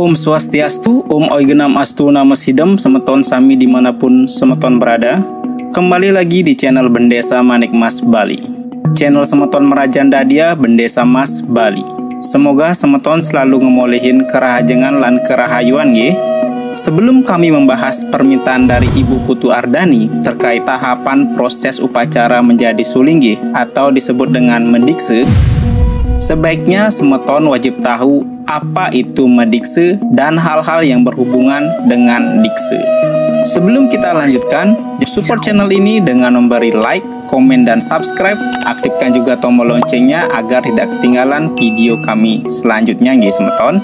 Om Swastiastu, Om Oigenam Astu Nama Sidem, semeton sami dimanapun semeton berada. Kembali lagi di channel Bendesa Manik Mas Bali. Channel semeton Merajan Dadia Bendesa Mas Bali. Semoga semeton selalu ngemolehin kerahajengan lan kerahayuan ye. Sebelum kami membahas permintaan dari Ibu Putu Ardani terkait tahapan proses upacara menjadi sulinggi atau disebut dengan medikse, sebaiknya semeton wajib tahu apa itu medikse dan hal-hal yang berhubungan dengan dikse. Sebelum kita lanjutkan, support channel ini dengan memberi like, komen, dan subscribe. Aktifkan juga tombol loncengnya agar tidak ketinggalan video kami selanjutnya guys semeton.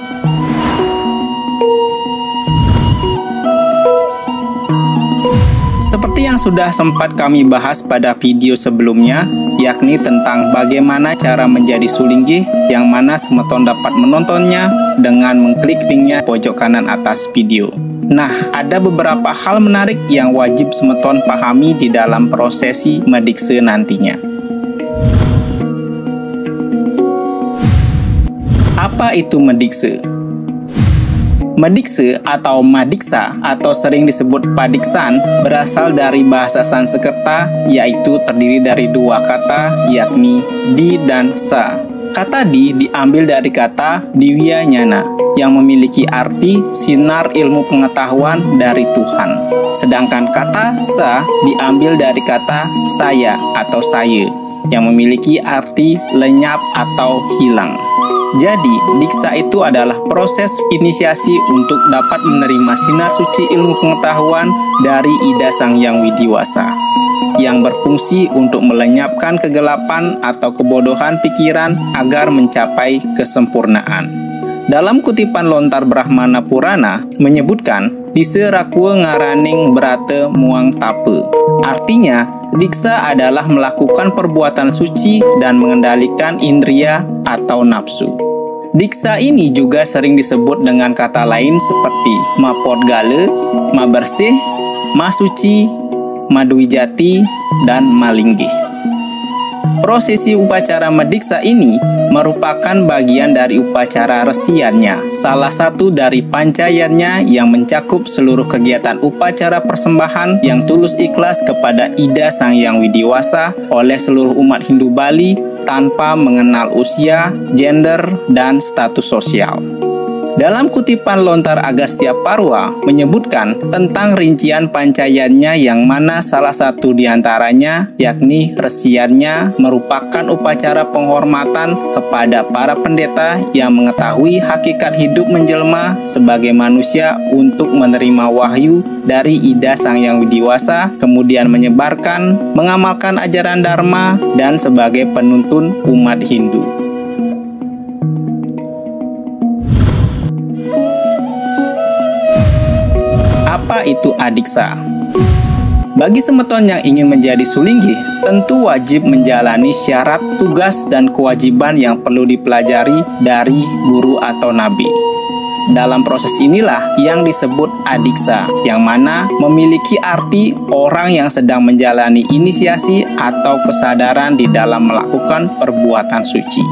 Seperti yang sudah sempat kami bahas pada video sebelumnya, yakni tentang bagaimana cara menjadi sulinggi, yang mana semeton dapat menontonnya dengan mengklik linknya pojok kanan atas video. Nah, ada beberapa hal menarik yang wajib semeton pahami di dalam prosesi medikse nantinya. Apa itu medikse? Medikse atau madiksa atau sering disebut padiksan berasal dari bahasa Sanskerta, yaitu terdiri dari dua kata, yakni di dan sa. Kata di diambil dari kata diwyanyana yang memiliki arti sinar ilmu pengetahuan dari Tuhan. Sedangkan kata sa diambil dari kata saya atau saya yang memiliki arti lenyap atau hilang. Jadi, diksa itu adalah proses inisiasi untuk dapat menerima sinar suci ilmu pengetahuan dari Ida Sang Hyang Widiwasa, yang berfungsi untuk melenyapkan kegelapan atau kebodohan pikiran agar mencapai kesempurnaan. Dalam kutipan Lontar Brahmana Purana menyebutkan, Dise rakua ngaraning berate muang tape. Artinya, diksa adalah melakukan perbuatan suci dan mengendalikan indria atau nafsu. Diksa ini juga sering disebut dengan kata lain seperti mapodgale, mabersih, masuci, maduwijati, dan malinggih. Prosesi upacara mediksa ini merupakan bagian dari upacara resiannya, salah satu dari pancayannya yang mencakup seluruh kegiatan upacara persembahan yang tulus ikhlas kepada Ida Sang Hyang Widiwasa oleh seluruh umat Hindu Bali tanpa mengenal usia, gender, dan status sosial. Dalam kutipan Lontar Agastya Parwa menyebutkan tentang rincian pancayannya, yang mana salah satu diantaranya yakni resiannya merupakan upacara penghormatan kepada para pendeta yang mengetahui hakikat hidup menjelma sebagai manusia untuk menerima wahyu dari Ida Sang Hyang Widiwasa, kemudian menyebarkan, mengamalkan ajaran Dharma, dan sebagai penuntun umat Hindu. Apa itu adiksa? Bagi semeton yang ingin menjadi sulinggi, tentu wajib menjalani syarat, tugas, dan kewajiban yang perlu dipelajari dari guru atau nabi. Dalam proses inilah yang disebut adiksa, yang mana memiliki arti orang yang sedang menjalani inisiasi atau kesadaran di dalam melakukan perbuatan suci.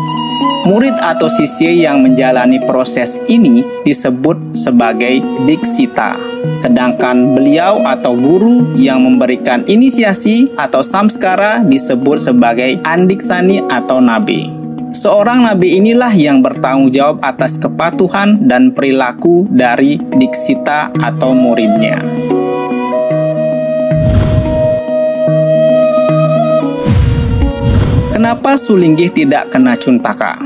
Murid atau sisya yang menjalani proses ini disebut sebagai diksita. Sedangkan beliau atau guru yang memberikan inisiasi atau samskara disebut sebagai andiksani atau nabi. Seorang nabi inilah yang bertanggung jawab atas kepatuhan dan perilaku dari diksita atau muridnya. Kenapa sulinggi tidak kena cuntaka?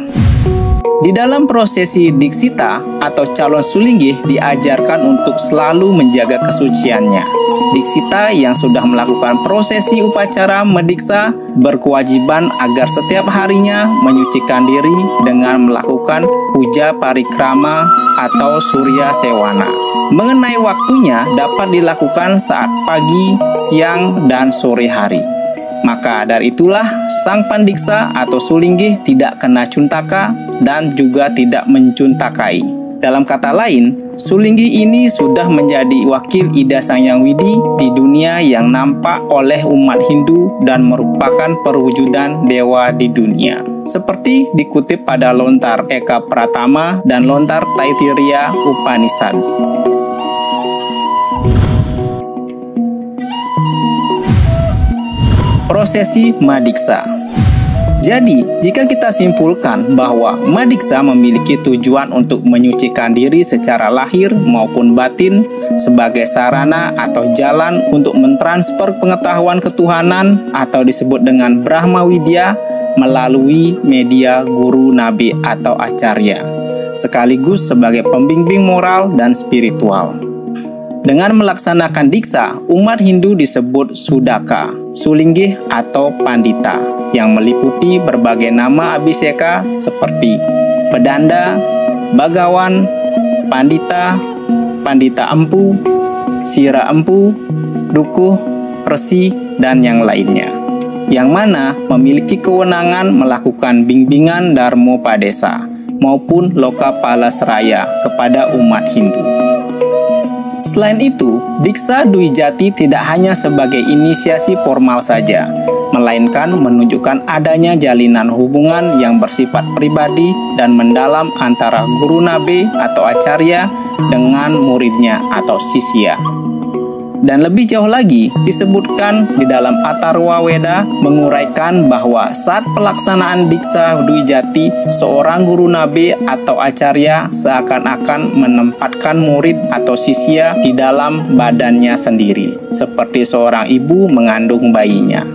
Di dalam prosesi diksita atau calon sulinggi diajarkan untuk selalu menjaga kesuciannya. Diksita yang sudah melakukan prosesi upacara mediksa berkewajiban agar setiap harinya menyucikan diri dengan melakukan puja parikrama atau surya sewana. Mengenai waktunya dapat dilakukan saat pagi, siang, dan sore hari. Maka dari itulah sang pandiksa atau sulinggi tidak kena cuntaka dan juga tidak mencuntakai. Dalam kata lain, Sulinggi ini sudah menjadi wakil Ida Sang Hyang Widi di dunia yang nampak oleh umat Hindu dan merupakan perwujudan dewa di dunia. Seperti dikutip pada Lontar Eka Pratama dan Lontar Taittiriya Upanishad. Prosesi Madiksa. Jadi, jika kita simpulkan bahwa Madiksa memiliki tujuan untuk menyucikan diri secara lahir maupun batin sebagai sarana atau jalan untuk mentransfer pengetahuan ketuhanan atau disebut dengan Brahma Widya melalui media guru, nabi, atau acarya, sekaligus sebagai pembimbing moral dan spiritual. Dengan melaksanakan diksa, umat Hindu disebut Sudaka, Sulinggih atau Pandita, yang meliputi berbagai nama abhiseka seperti Pedanda, Bagawan, Pandita, Pandita Empu, Sira Empu, Dukuh, Resi, dan yang lainnya, yang mana memiliki kewenangan melakukan bimbingan Dharmopadesa maupun Lokapalasraya kepada umat Hindu. Selain itu, Diksa Dwi Jati tidak hanya sebagai inisiasi formal saja, melainkan menunjukkan adanya jalinan hubungan yang bersifat pribadi dan mendalam antara guru nabe atau acarya dengan muridnya atau sisya. Dan lebih jauh lagi, disebutkan di dalam Atharwa Weda menguraikan bahwa saat pelaksanaan Diksa Dwi Jati, seorang guru nabe atau acarya seakan-akan menempatkan murid atau sisya di dalam badannya sendiri, seperti seorang ibu mengandung bayinya.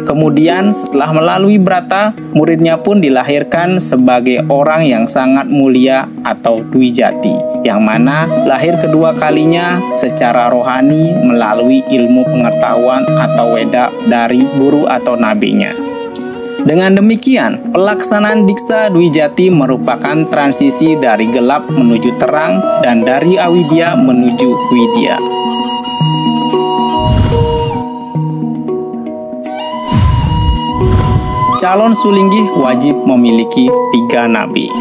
Kemudian setelah melalui brata, muridnya pun dilahirkan sebagai orang yang sangat mulia atau Dwi Jati, yang mana lahir kedua kalinya secara rohani melalui ilmu pengetahuan atau weda dari guru atau nabinya. Dengan demikian, pelaksanaan Diksa Dwi Jati merupakan transisi dari gelap menuju terang dan dari awidya menuju widya. Calon Sulinggih wajib memiliki 3 nabi.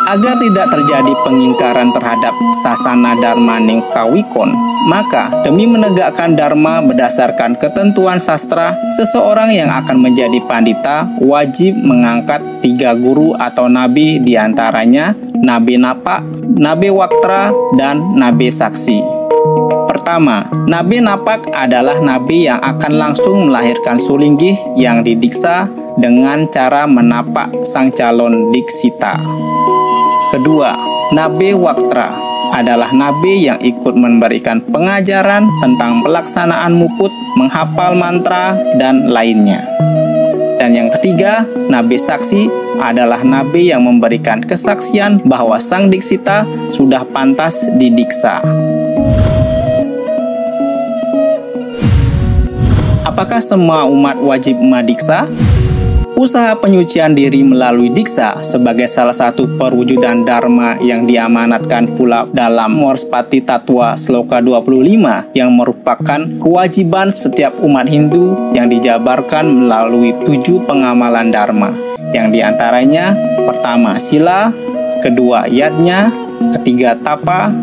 Agar tidak terjadi pengingkaran terhadap sasana Dharma Ningkawikon, maka demi menegakkan Dharma berdasarkan ketentuan sastra, seseorang yang akan menjadi pandita wajib mengangkat 3 guru atau nabi, diantaranya Nabi Napak, Nabi Waktra, dan Nabi Saksi. Pertama, Nabi Napak adalah nabi yang akan langsung melahirkan Sulinggih yang didiksa dengan cara menapak sang calon diksita. Kedua, Nabi Waktra adalah nabi yang ikut memberikan pengajaran tentang pelaksanaan muput, menghafal mantra, dan lainnya. Dan yang ketiga, Nabi Saksi adalah nabi yang memberikan kesaksian bahwa sang diksita sudah pantas didiksa. Apakah semua umat wajib madiksa? Usaha penyucian diri melalui diksa sebagai salah satu perwujudan Dharma yang diamanatkan pula dalam Morspati Tattwa Sloka 25 yang merupakan kewajiban setiap umat Hindu yang dijabarkan melalui 7 pengamalan Dharma, yang diantaranya pertama sila, kedua yatnya, ketiga tapa,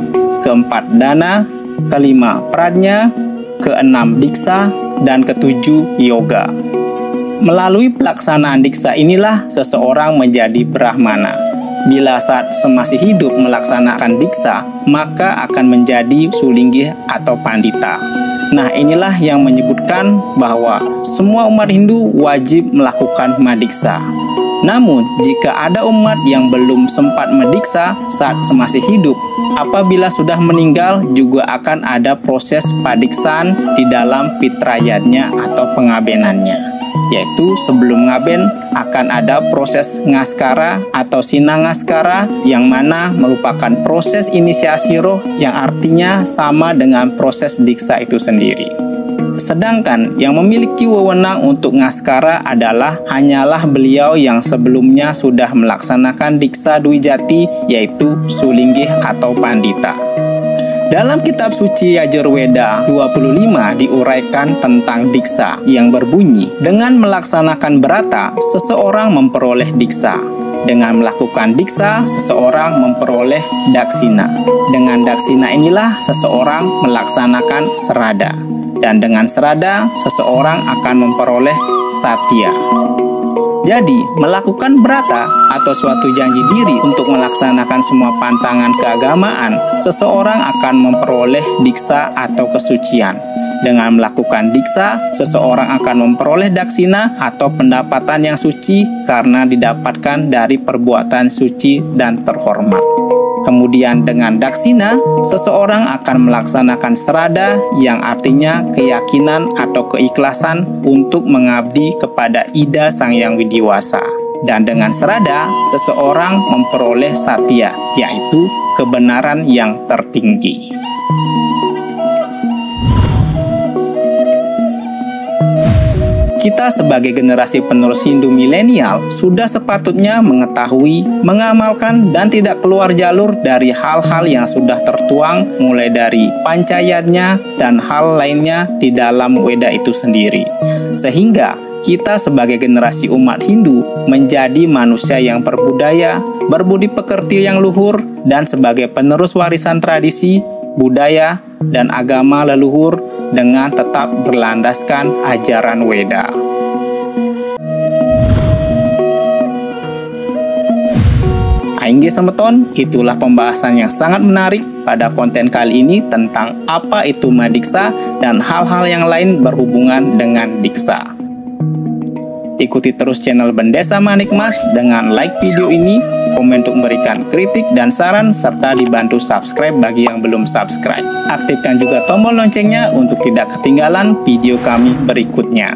keempat dana, kelima pradnya, keenam diksa, dan ketujuh yoga. Melalui pelaksanaan diksa inilah seseorang menjadi Brahmana. Bila saat masih hidup melaksanakan diksa, maka akan menjadi Sulinggih atau Pandita. Nah, inilah yang menyebutkan bahwa semua umat Hindu wajib melakukan madiksa. Namun, jika ada umat yang belum sempat mendiksa saat masih hidup, apabila sudah meninggal juga akan ada proses padiksaan di dalam pitrayatnya atau pengabenannya. Yaitu sebelum ngaben akan ada proses ngaskara atau sinangaskara yang mana merupakan proses inisiasi roh yang artinya sama dengan proses diksa itu sendiri. Sedangkan yang memiliki wewenang untuk ngaskara adalah hanyalah beliau yang sebelumnya sudah melaksanakan diksa Dwi Jati, yaitu Sulinggih atau Pandita. Dalam kitab suci Yajurveda 25 diuraikan tentang diksa yang berbunyi, dengan melaksanakan brata, seseorang memperoleh diksa. Dengan melakukan diksa, seseorang memperoleh daksina. Dengan daksina inilah seseorang melaksanakan serada. Dan dengan serada, seseorang akan memperoleh satya. Jadi, melakukan brata atau suatu janji diri untuk melaksanakan semua pantangan keagamaan, seseorang akan memperoleh diksa atau kesucian. Dengan melakukan diksa, seseorang akan memperoleh daksina atau pendapatan yang suci karena didapatkan dari perbuatan suci dan terhormat. Kemudian dengan daksina, seseorang akan melaksanakan serada yang artinya keyakinan atau keikhlasan untuk mengabdi kepada Ida Sang Hyang Widiwasa. Dan dengan serada, seseorang memperoleh satya, yaitu kebenaran yang tertinggi. Kita sebagai generasi penerus Hindu milenial sudah sepatutnya mengetahui, mengamalkan, dan tidak keluar jalur dari hal-hal yang sudah tertuang mulai dari pancayatnya dan hal lainnya di dalam Weda itu sendiri. Sehingga kita sebagai generasi umat Hindu menjadi manusia yang berbudaya, berbudi pekerti yang luhur, dan sebagai penerus warisan tradisi, budaya, dan agama leluhur dengan tetap berlandaskan ajaran Weda. Aingge semeton, itulah pembahasan yang sangat menarik pada konten kali ini tentang apa itu madiksa dan hal-hal yang lain berhubungan dengan diksa. Ikuti terus channel Bendesa Manikmas dengan like video ini, komen untuk memberikan kritik dan saran, serta dibantu subscribe bagi yang belum subscribe. Aktifkan juga tombol loncengnya untuk tidak ketinggalan video kami berikutnya.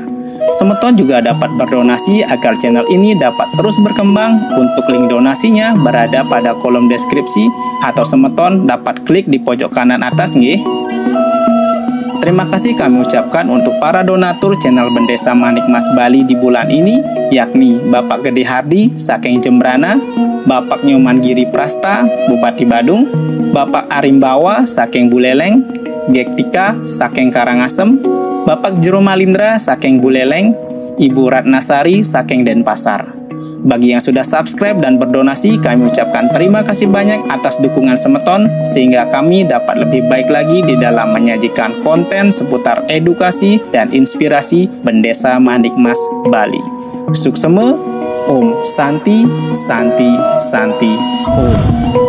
Semeton juga dapat berdonasi agar channel ini dapat terus berkembang. Untuk link donasinya berada pada kolom deskripsi atau semeton dapat klik di pojok kanan atas nggih. Terima kasih kami ucapkan untuk para donatur channel Bendesa Manikmas Bali di bulan ini, yakni Bapak Gede Hardi, saking Jembrana, Bapak Nyoman Giri Prasta, Bupati Badung, Bapak Arimbawa, saking Buleleng, Gektika, saking Karangasem, Bapak Jero Malindra, saking Buleleng, Ibu Ratnasari, saking Denpasar. Bagi yang sudah subscribe dan berdonasi, kami ucapkan terima kasih banyak atas dukungan semeton, sehingga kami dapat lebih baik lagi di dalam menyajikan konten seputar edukasi dan inspirasi Bendesa Manikmas Bali. Suksema, Om Santi, Santi, Santi, Om.